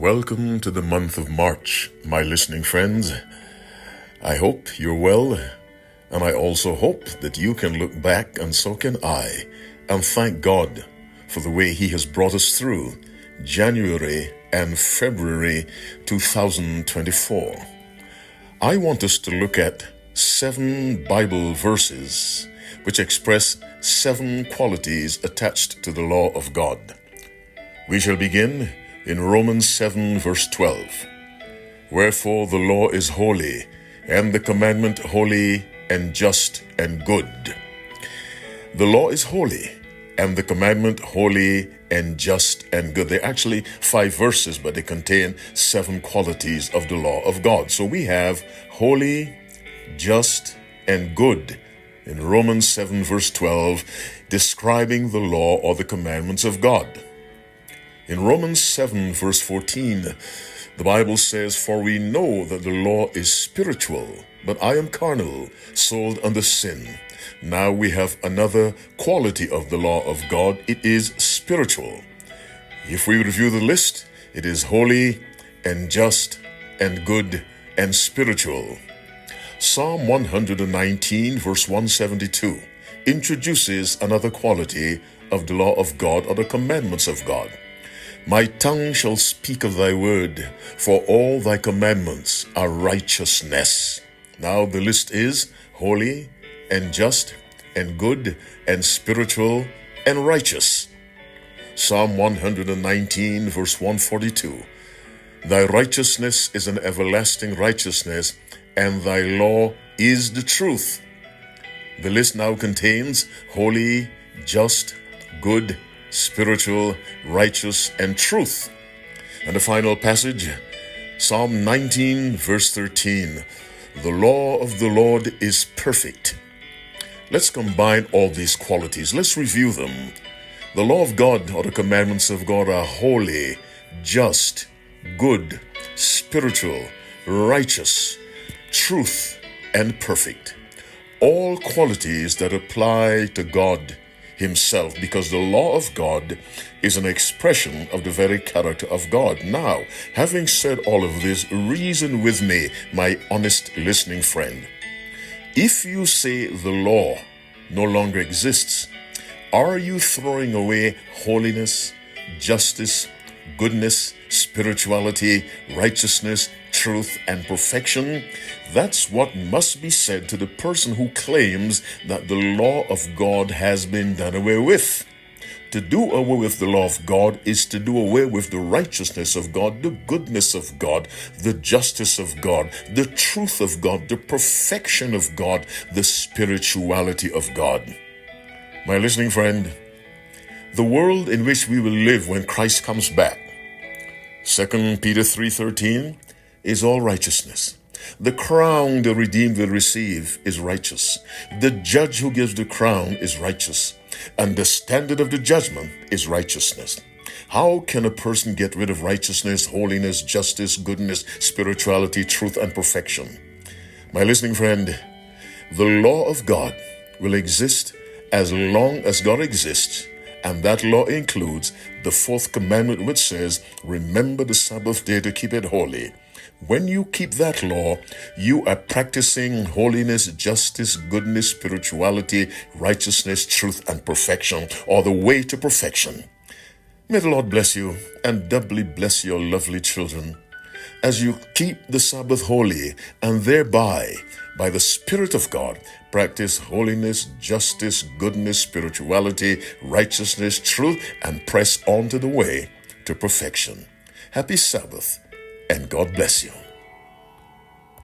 Welcome to the month of March, my listening friends. I hope you're well, and I also hope that you can look back, and so can I, and thank God for the way He has brought us through January and February 2024. I want us to look at 7 Bible verses which express 7 qualities attached to the law of God. We shall begin in Romans 7 verse 12. Wherefore the law is holy, and the commandment holy and just and good. The law is holy, and the commandment holy and just and good. They're actually 5 verses, but they contain 7 qualities of the law of God. So we have holy, just, and good in Romans 7 verse 12, describing the law or the commandments of God. In Romans 7 verse 14, the Bible says, For we know that the law is spiritual, but I am carnal, sold under sin. Now we have another quality of the law of God. It is spiritual. If we review the list, it is holy and just and good and spiritual. Psalm 119 verse 172 introduces another quality of the law of God or the commandments of God. My tongue shall speak of thy word, for all thy commandments are righteousness. Now the list is holy and just and good and spiritual and righteous. Psalm 119 verse 142. Thy righteousness is an everlasting righteousness, and thy law is the truth. The list now contains holy, just, good, spiritual, righteous, and truth. And the final passage, Psalm 19 verse 13. The law of the Lord is perfect. Let's combine all these qualities. Let's review them. The law of God or the commandments of God are holy, just, good, spiritual, righteous, truth, and perfect. All qualities that apply to God Himself, because the law of God is an expression of the very character of God. Now, having said all of this, reason with me, my honest listening friend. If you say the law no longer exists, are you throwing away holiness, justice, goodness, spirituality, righteousness, truth, and perfection? That's what must be said to the person who claims that the law of God has been done away with. To do away with the law of God is to do away with the righteousness of God, the goodness of God, the justice of God, the truth of God, the perfection of God, the spirituality of God. My listening friend, the world in which we will live when Christ comes back, 2 Peter 3:13, is all righteousness. The crown the redeemed will receive is righteous. The judge who gives the crown is righteous. And the standard of the judgment is righteousness. How can a person get rid of righteousness, holiness, justice, goodness, spirituality, truth, and perfection? My listening friend, the law of God will exist as long as God exists. And that law includes the 4th commandment, which says, remember the Sabbath day to keep it holy. When you keep that law, you are practicing holiness, justice, goodness, spirituality, righteousness, truth, and perfection, or the way to perfection. May the Lord bless you and doubly bless your lovely children as you keep the Sabbath holy and thereby, by the Spirit of God, practice holiness, justice, goodness, spirituality, righteousness, truth, and press on to the way to perfection. Happy Sabbath, and God bless you.